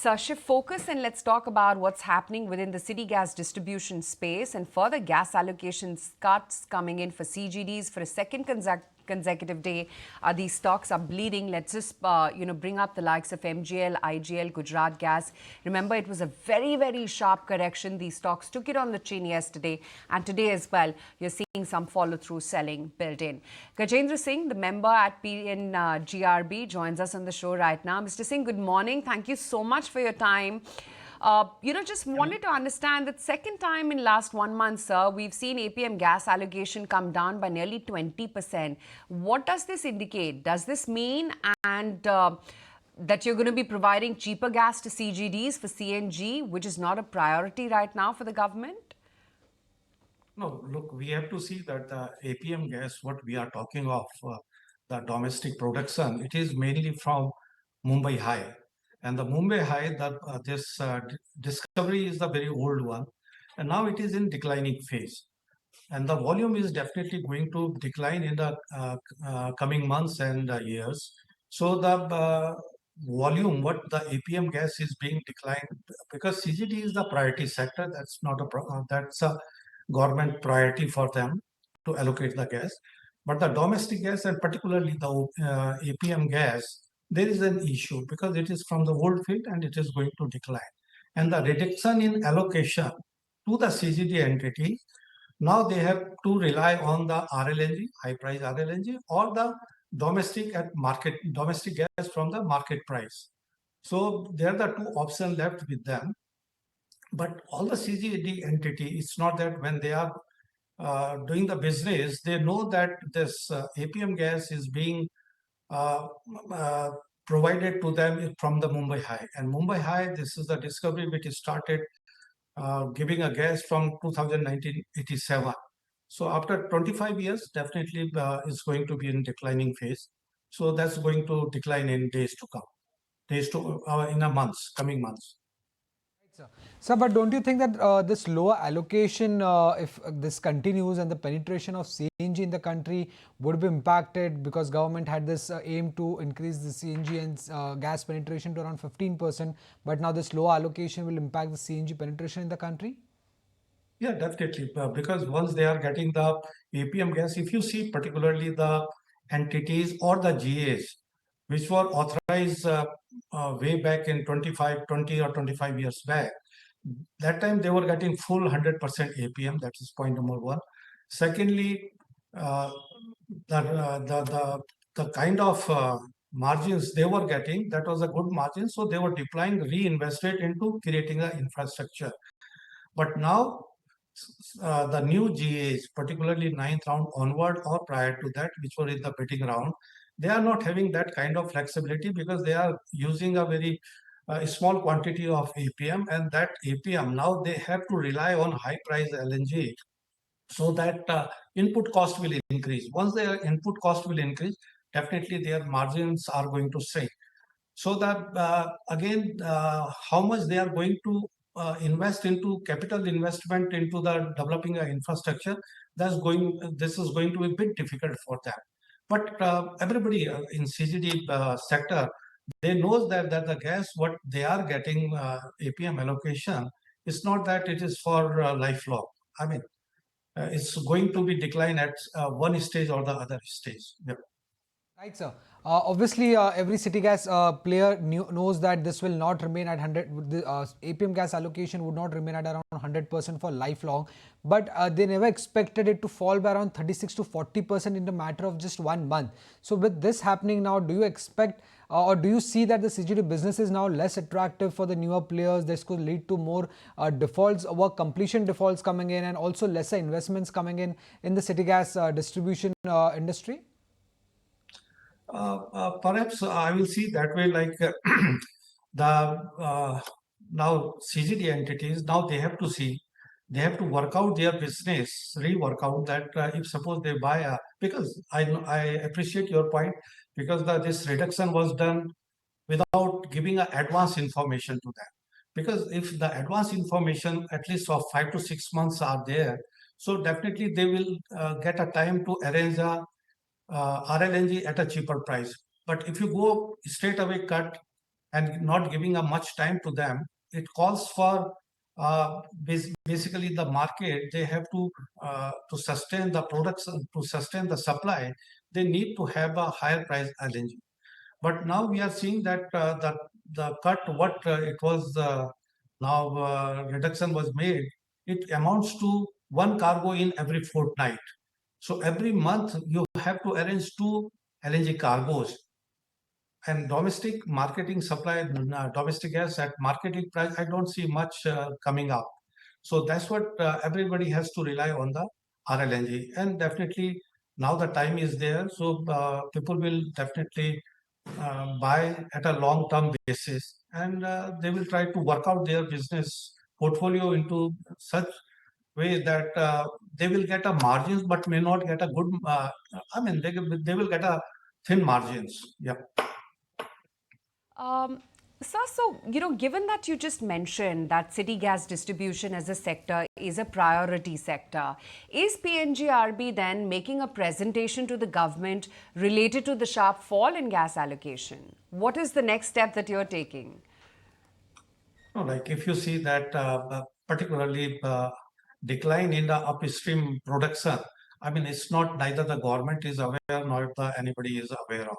Shift focus and let's talk about what's happening within the city gas distribution space and further gas allocations cuts coming in for CGDs for a second consecutive day. These stocks are bleeding. Let's just bring up the likes of MGL, IGL, Gujarat Gas. Remember, it was a very sharp correction. These stocks took it on the chin yesterday, and today as well. You're seeing some follow-through selling built in. Gajendra Singh, the member at PNGRB, joins us on the show right now. Mr. Singh, good morning. Thank you so much for your time. Just wanted to understand that second time in last 1 month, sir, we've seen APM gas allocation come down by nearly 20%. What does this indicate? Does this mean that you're going to be providing cheaper gas to CGDs for CNG, which is not a priority right now for the government? No, look, we have to see that the APM gas, what we are talking of, the domestic production, it is mainly from Mumbai High. And the Mumbai High, this discovery is the very old one. And now it is in declining phase. And the volume is definitely going to decline in the coming months and years. So the volume, what the APM gas is being declined, because CGD is the priority sector, that's not that's a government priority for them to allocate the gas. But the domestic gas and particularly the APM gas, there is an issue because it is from the old field and it is going to decline. And the reduction in allocation to the CGD entity, now they have to rely on the RLNG, high price RLNG, or the domestic gas from the market price. So there are the two options left with them. But all the CGD entity, it's not that when they are doing the business, they know that this APM gas is being uh, uh, provided to them from the Mumbai High. And Mumbai High, this is the discovery which started giving a gas from 1987. So after 25 years, definitely is going to be in declining phase. So that's going to decline in days to come, in a months, coming months. Sir, but don't you think that this lower allocation, if this continues and the penetration of CNG in the country would be impacted because government had this aim to increase the CNG and gas penetration to around 15%, but now this lower allocation will impact the CNG penetration in the country? Yeah, definitely. Because once they are getting the APM gas, if you see particularly the entities or the GAs, which were authorized way back in 20 or 25 years back, that time they were getting full 100% APM. That is point number one. Secondly, uh, the kind of margins they were getting, that was a good margin. So they were deploying, reinvested into creating the infrastructure. But now the new GAs, particularly ninth round onward or prior to that, which were in the bidding round, they are not having that kind of flexibility because they are using a very small quantity of APM, and that APM now they have to rely on high price LNG so that input cost will increase. Once their input cost will increase, definitely their margins are going to shrink. So that again, how much they are going to invest into capital investment into the developing infrastructure, this is going to be a bit difficult for them. But everybody in CGD sector, they knows that the gas what they are getting APM allocation is not that it is for lifelong. I mean, it's going to be decline at one stage or the other stage. Yeah. Right, sir. Obviously, every city gas player knows that this will not remain at 100. The APM gas allocation would not remain at around 100% for lifelong. But they never expected it to fall by around 36 to 40% in the matter of just 1 month. So with this happening now, do you expect or do you see that the CGD business is now less attractive for the newer players? This could lead to more defaults, work completion defaults coming in, and also lesser investments coming in the city gas distribution industry? Perhaps I will see that way, like the now CGD entities, now they have to see, they have to work out their business, rework out that if suppose they buy a, because I appreciate your point, because this reduction was done without giving a advance information to them. Because if the advance information at least of 5 to 6 months are there, so definitely they will get a time to arrange a RLNG at a cheaper price. But if you go straight away cut, and not giving a much time to them, it calls for basically the market. They have to sustain the production, to sustain the supply. They need to have a higher price LNG. But now we are seeing that the cut, what it was now reduction was made, it amounts to one cargo in every fortnight. So every month you have to arrange two LNG cargos, and domestic marketing supply, domestic gas at marketing price, I don't see much coming up. So that's what everybody has to rely on the RLNG. And definitely now the time is there. So people will definitely buy at a long term basis, and they will try to work out their business portfolio into such way that they will get a margins but may not get a good, they will get a thin margins. Yeah. Sir, so, given that you just mentioned that city gas distribution as a sector is a priority sector, is PNGRB then making a presentation to the government related to the sharp fall in gas allocation? What is the next step that you're taking? No, like if you see that particularly decline in the upstream production, I mean, it's not, neither the government is aware nor anybody is aware of.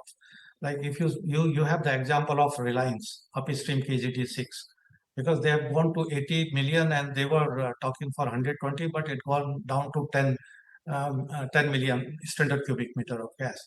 Like if you have the example of Reliance upstream KGT 6, because they have gone to 80 million and they were talking for 120, but it gone down to 10 million standard cubic meter of gas.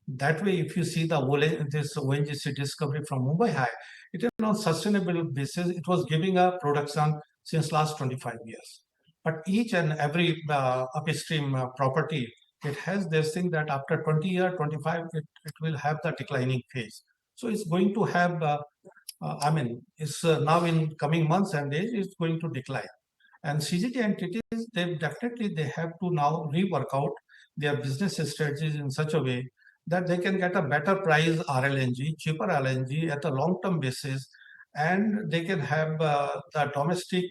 That way, if you see this ONGC discovery from Mumbai High, it is on sustainable basis. It was giving a production since last 25 years. But each and every upstream property, it has this thing that after 20 year, 25, it will have the declining phase. So it's going to have, it's now in coming months and days, it's going to decline. And CGT entities, they have to now rework out their business strategies in such a way that they can get a better price RLNG, cheaper LNG at a long-term basis, and they can have the domestic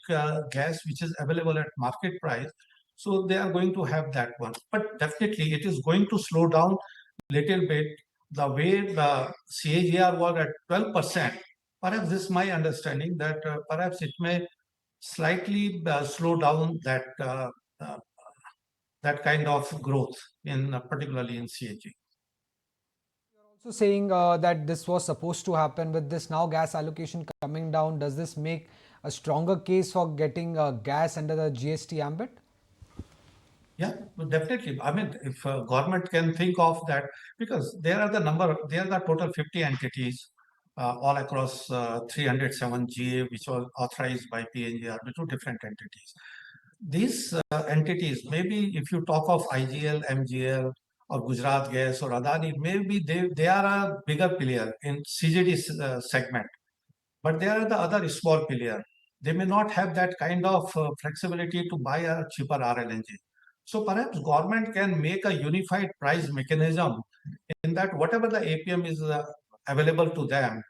gas which is available at market price. So they are going to have that one. But definitely it is going to slow down little bit. The way the CAGR was at 12%, perhaps this is my understanding that perhaps it may slightly slow down uh, that kind of growth in particularly in CAG. Also saying that this was supposed to happen with this now gas allocation coming down. Does this make a stronger case for getting gas under the GST ambit? Yeah, well, definitely. I mean, if government can think of that, because there are the total 50 entities all across 307 GA, which was authorized by PNGRB to different entities. These entities, maybe if you talk of IGL, MGL, or Gujarat Gas or Adani, maybe they are a bigger player in CGD segment, but they are the other small player. They may not have that kind of flexibility to buy a cheaper RLNG. So perhaps government can make a unified price mechanism in that whatever the APM is available to them,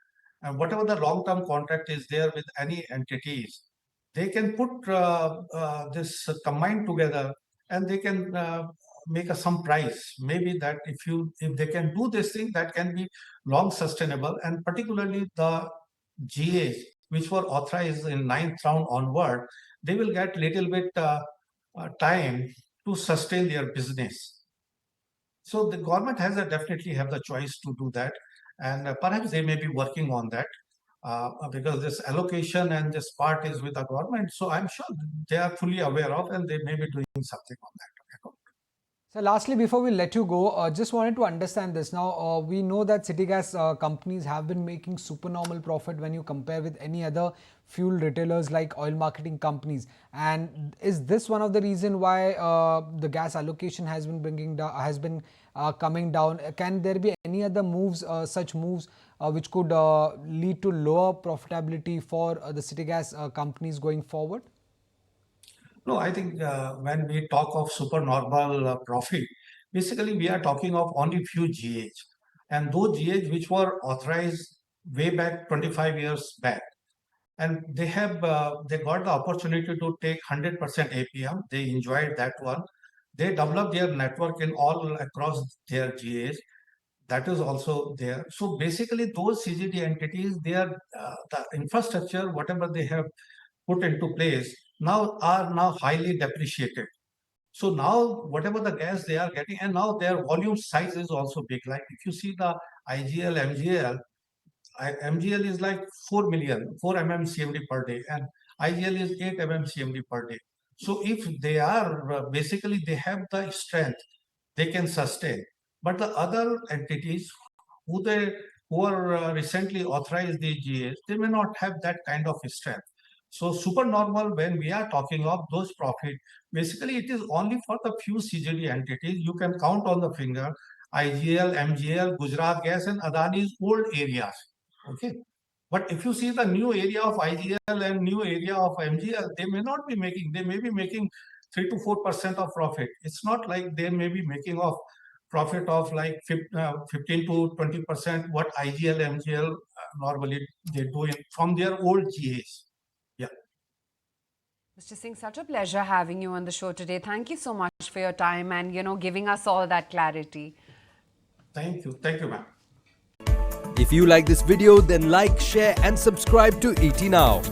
and whatever the long-term contract is there with any entities, they can put this combined together, and they can make some price. Maybe that if they can do this thing, that can be long sustainable, and particularly the GAs which were authorized in ninth round onward, they will get little bit time to sustain their business. So the government has definitely have the choice to do that, and perhaps they may be working on that because this allocation and this part is with the government. So I'm sure they are fully aware of, and they may be doing something on that. So lastly, before we let you go, just wanted to understand this. Now, we know that city gas companies have been making supernormal profit when you compare with any other fuel retailers like oil marketing companies. And is this one of the reason why the gas allocation has been coming down? Can there be any other moves, such moves, which could lead to lower profitability for the city gas companies going forward? No, I think when we talk of supernormal profit, basically we are talking of only few GH, and those GH which were authorized way back 25 years back, and they got the opportunity to take 100% APM. They enjoyed that one. They developed their network in all across their GAs. that is also there. So basically, those CGD entities, they are the infrastructure, whatever they have put into place, are now highly depreciated. So now whatever the gas they are getting, and now their volume size is also big. Like if you see the IGL, MGL, MGL is like 4 million, 4 MMCMD per day, and IGL is 8 MMCMD per day. So if they are basically they have the strength, they can sustain. But the other entities who they who are recently authorized the GAs, they may not have that kind of strength. So supernormal, when we are talking of those profit, basically it is only for the few CGD entities. You can count on the finger: IGL, MGL, Gujarat Gas, and Adani's old areas. Okay. But if you see the new area of IGL and new area of MGL, they may not be making, they may be making 3 to 4% of profit. It's not like they may be making of profit of like 15 to 20% what IGL, MGL normally they do from their old GAs. Yeah. Mr. Singh, such a pleasure having you on the show today. Thank you so much for your time and, giving us all that clarity. Thank you. Thank you, ma'am. If you like this video, then like, share and subscribe to ET Now.